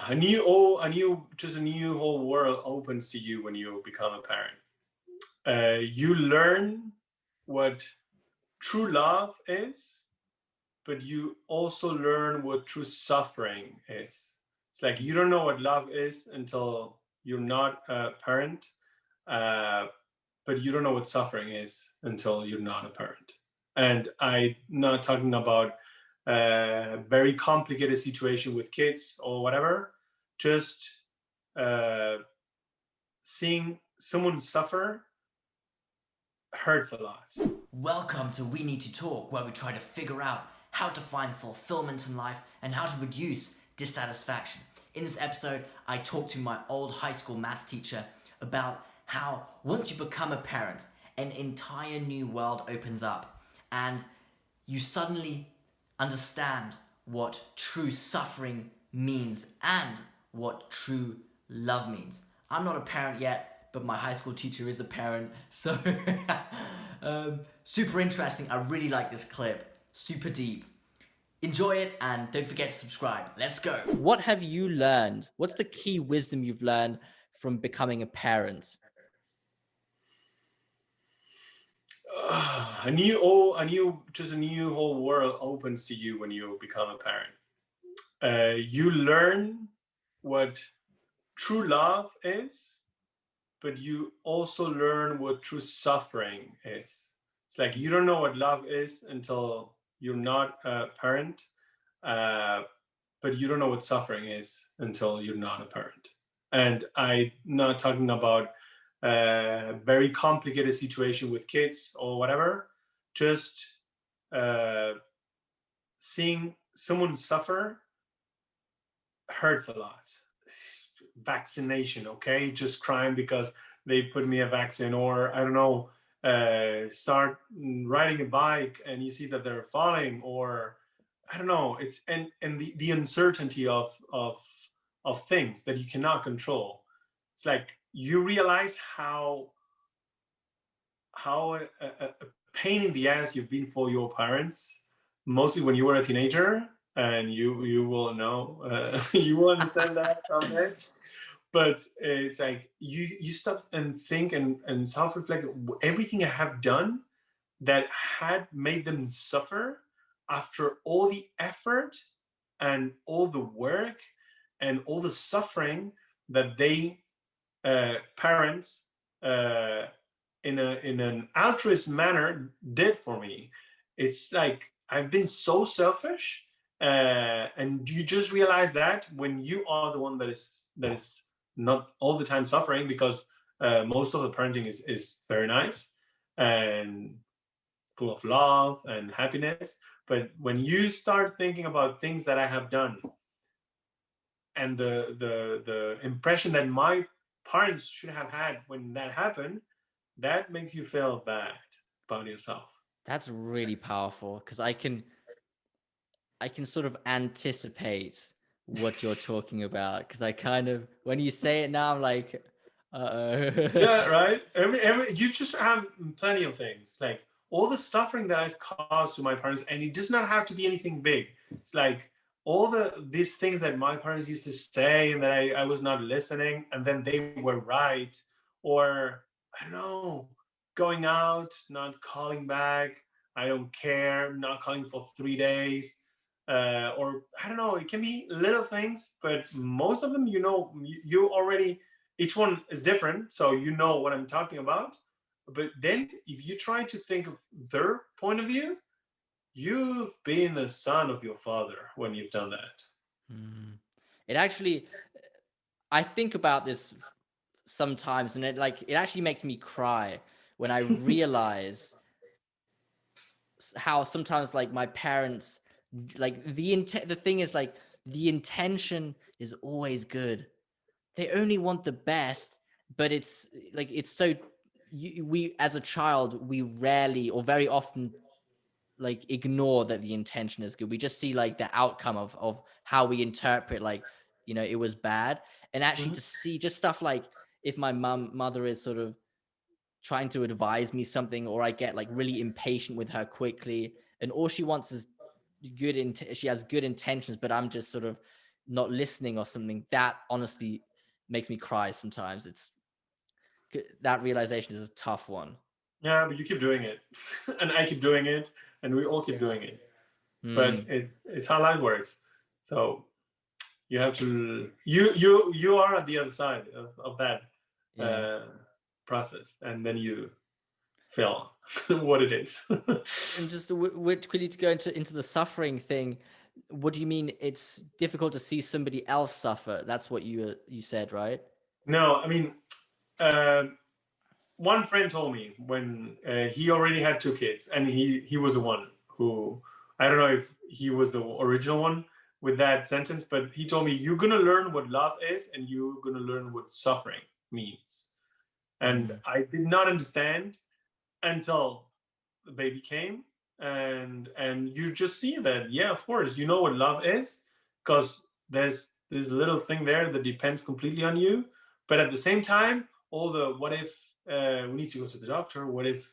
a new whole world opens to you when you become a parent. You learn what true love is, but you also learn what true suffering is. It's like you don't know what love is until you're not a parent, uh, but you don't know what suffering is until you're not a parent. And I'm not talking about a very complicated situation with kids or whatever. Just uh, seeing someone suffer hurts a lot. Welcome to We Need to Talk, where we try to figure out how to find fulfillment in life and how to reduce dissatisfaction. In this episode, I talked to my old high school maths teacher about how once you become a parent, an entire new world opens up and you suddenly understand what true suffering means and what true love means. I'm not a parent yet, but my high school teacher is a parent, so super interesting. I really like this clip, super deep. Enjoy it and don't forget to subscribe. Let's go. What have you learned? What's the key wisdom you've learned from becoming a parent? A new whole world opens to you when you become a parent. You learn what true love is, but you also learn what true suffering is. It's like you don't know what love is until you're not a parent, uh, but you don't know what suffering is until you're not a parent. And I'm not talking about a very complicated situation with kids or whatever. Just uh, seeing someone suffer hurts a lot. Vaccination, okay? Just crying because they put me a vaccine, or I don't know, start riding a bike and you see that they're falling, or I don't know. It's and the uncertainty of things that you cannot control. It's like you realize how a pain in the ass you've been for your parents, mostly when you were a teenager, and you will know, you will understand that someday. But it's like you stop and think and self-reflect everything I have done that had made them suffer after all the effort and all the work and all the suffering that they parents uh, in an altruist manner did for me. It's like I've been so selfish, and you just realize that when you are the one that is not all the time suffering, because most of the parenting is very nice and full of love and happiness. But when you start thinking about things that I have done and the impression that my parents should have had when that happened, that makes you feel bad about yourself. That's really powerful because I can sort of anticipate what you're talking about because I kind of when you say it now I'm like Yeah, right. Every you just have plenty of things like all the suffering that I've caused to my parents, and it does not have to be anything big. It's like all these things that my parents used to say and that I was not listening, and then they were right, or I don't know, going out, not calling back, I don't care, not calling for 3 days. Or I don't know, it can be little things, but most of them, you already, each one is different, so you know what I'm talking about. But then if you try to think of their point of view, you've been a son of your father when you've done that. Mm. It actually I think about this sometimes and it actually makes me cry when I realize how sometimes like my parents like the thing is like the intention is always good. They only want the best, but it's like it's so we as a child we rarely or very often like ignore that the intention is good. We just see like the outcome of how we interpret like it was bad. And actually Mhm. to see just stuff like if my mother is sort of trying to advise me something, or I get like really impatient with her quickly and all she wants is she has good intentions, but I'm just sort of not listening or something, that honestly makes me cry sometimes. That realization is a tough one. Yeah, but you keep doing it, and I keep doing it, and we all keep doing it. But Mm, it's how life works. So you have to you are at the other side of that yeah. uh, process, and then you feel what it is. And just quickly to go into the suffering thing, what do you mean it's difficult to see somebody else suffer? That's what you said, right? No, I mean, uh, one friend told me when he already had two kids, and he was the one who, I don't know if he was the original one with that sentence, but he told me you're gonna learn what love is, and you're gonna learn what suffering means. And Mm. I did not understand until the baby came, and you just see that, yeah, of course you know what love is, because there's this little thing there that depends completely on you. But at the same time, all the what if, we need to go to the doctor, what if,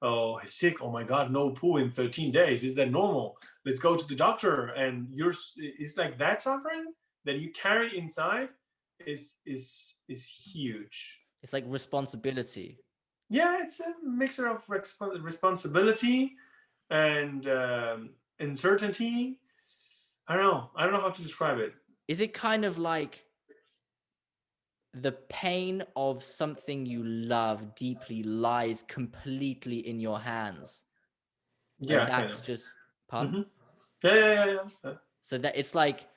oh, he's sick, oh my god, no poo in 13 days, is that normal, let's go to the doctor, and you're, it's like that suffering that you carry inside is huge. It's like responsibility. Yeah, it's a mixture of responsibility and uncertainty. I don't know. I don't know how to describe it. Is it kind of like the pain of something you love deeply lies completely in your hands, and Yeah, kind that's of. just pardon? Hmm. Yeah, yeah, yeah, yeah. So that it's like,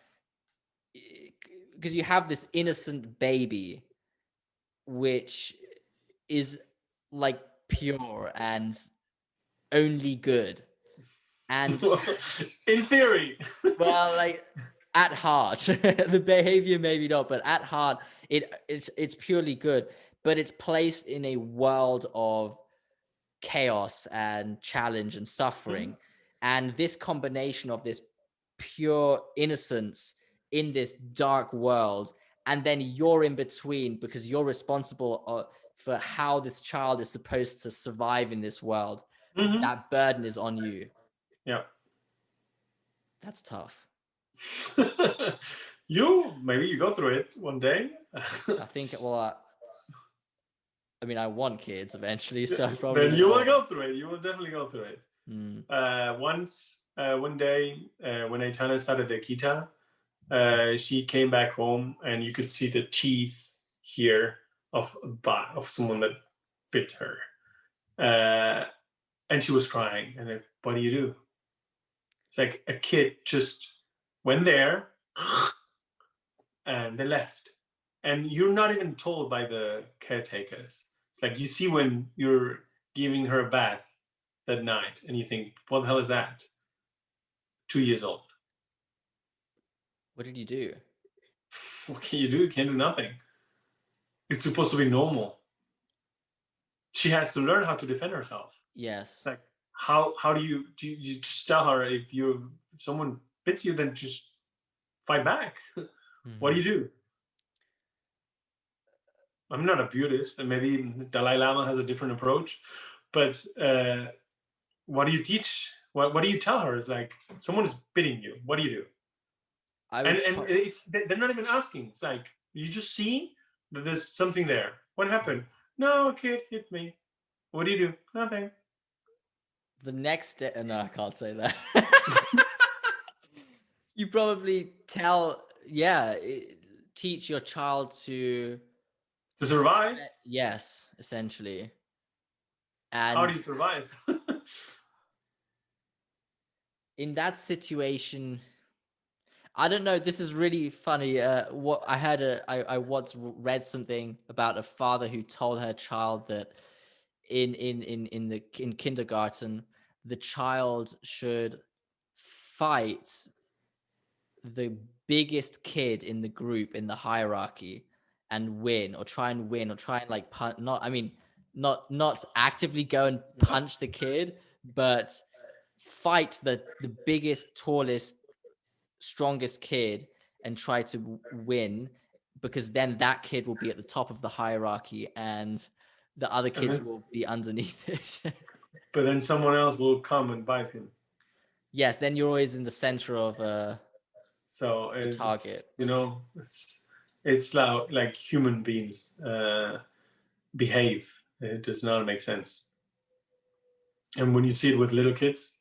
because you have this innocent baby which is like pure and only good, and In theory. well, like at heart, the behavior maybe not, but at heart, it's purely good. But it's placed in a world of chaos and challenge and Mhm, suffering, and this combination of this pure innocence in this dark world, and then you're in between because you're responsible for how this child is supposed to survive in this world. mhm. That burden is on you. Yeah. That's tough. You maybe you go through it one day. I think, well, I mean, I want kids eventually, so I probably Then you will will. go through it. You will definitely go through it. Mm. Once, one day, when Aitana started the kita, she came back home, and you could see the teeth here of of someone that bit her, uh, and she was crying. And like, what do you do? It's like a kid just went there, and they left, and you're not even told by the caretakers. It's like you see when you're giving her a bath that night, and you think, what the hell is that? 2 years old. What did you do? What can you do? You can't do nothing. It's supposed to be normal. She has to learn how to defend herself. It's Yes. like, how do you just tell her, if someone bits you, then just fight back? What do Mhm. you do? I'm not a Buddhist, and maybe Dalai Lama has a different approach, but what do you teach? What do you tell her? It's like someone is bidding you. What do you do? I And would. it's they're not even asking. It's like you just see that there's something there. What happened? No, a kid hit me. What do you do? Nothing. The next day. No, I can't say that. You probably tell, yeah, teach your child to, To survive, yes, essentially. how And do you survive? in that situation, I don't know. This is really funny. What I had I once read something about a father who told her child that in kindergarten, the child should fight the biggest kid in the group in the hierarchy and win, or try and win, or try and like not, I mean, not actively go and punch the kid, but fight the biggest, tallest, strongest kid and try to win, because then that kid will be at the top of the hierarchy and the other and kids then, will be underneath it. but then someone else will come and bite him. Yes, then you're always in the center of So The it's, target. it's like human beings behave. It does not make sense. And when you see it with little kids,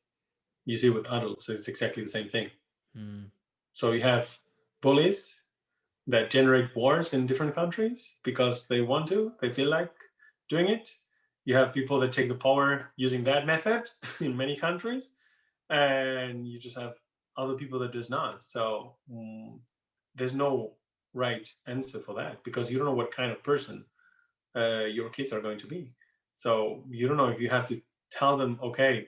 you see it with adults. It's exactly the same thing. So you have bullies that generate wars in different countries because they want to, they feel like doing it. You have people that take the power using that method in many countries, and you just have other people that does not. So there's no right answer for that because you don't know what kind of person your kids are going to be. So you don't know if you have to tell them, okay,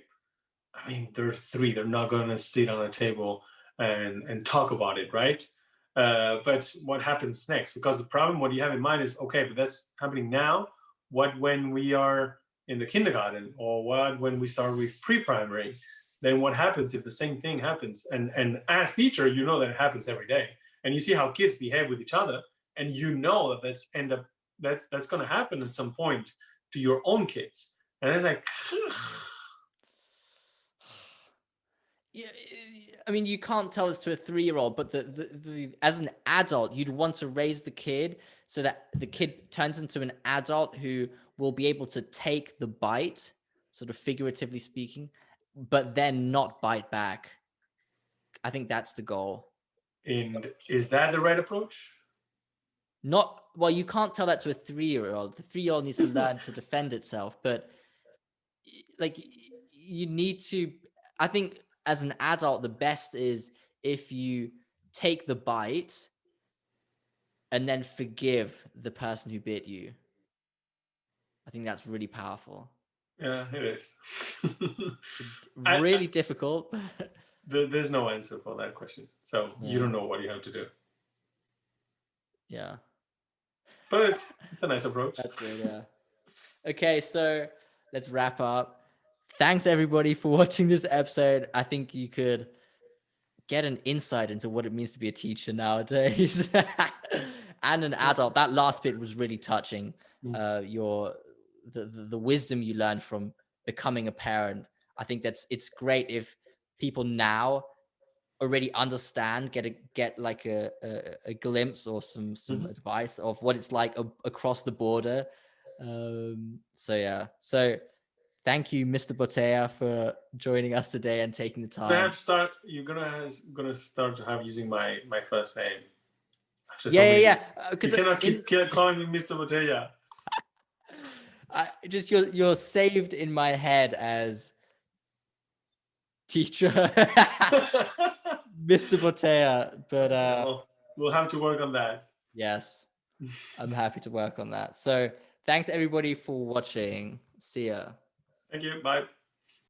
I mean, they're three. They're not going to sit on a table and talk about it, right? But what happens next? Because the problem, what you have in mind is, okay, but that's happening now. What when we are in the kindergarten, or what when we start with pre-primary? Then what happens if the same thing happens? And as teacher, you know that it happens every day, and you see how kids behave with each other, and you know that that's going to happen at some point to your own kids, and it's like. Yeah, I mean, you can't tell this to a 3-year-old, but the as an adult, you'd want to raise the kid so that the kid turns into an adult who will be able to take the bite, sort of figuratively speaking, but then not bite back. I think that's the goal. And is that the right approach? Not well, you can't tell that to a 3-year-old. The 3-year-old needs to learn to defend itself, but like you need to. I think as an adult, the best is if you take the bite and then forgive the person who bit you. I think that's really powerful. Yeah, it is. Really difficult. There's no answer for that question. So you Yeah. don't know what you have to do. Yeah. But it's a nice approach. That's it, yeah. Okay, so let's wrap up. Thanks everybody for watching this episode. I think you could get an insight into what it means to be a teacher nowadays and an adult. That last bit was really touching. The wisdom you learn from becoming a parent. I think it's great if people now already understand, get like a glimpse or some advice of what it's like across the border. So yeah. So thank you, Mr. Botea, for joining us today and taking the time. You're gonna start to have using my first name. After so Yeah, many yeah, years. You cannot keep calling me Mr. Botella. Just you're saved in my head as teacher, Mr. Botea. But well, we'll have to work on that. yes, I'm happy to work on that. So thanks everybody for watching. See ya. Thank you. Bye.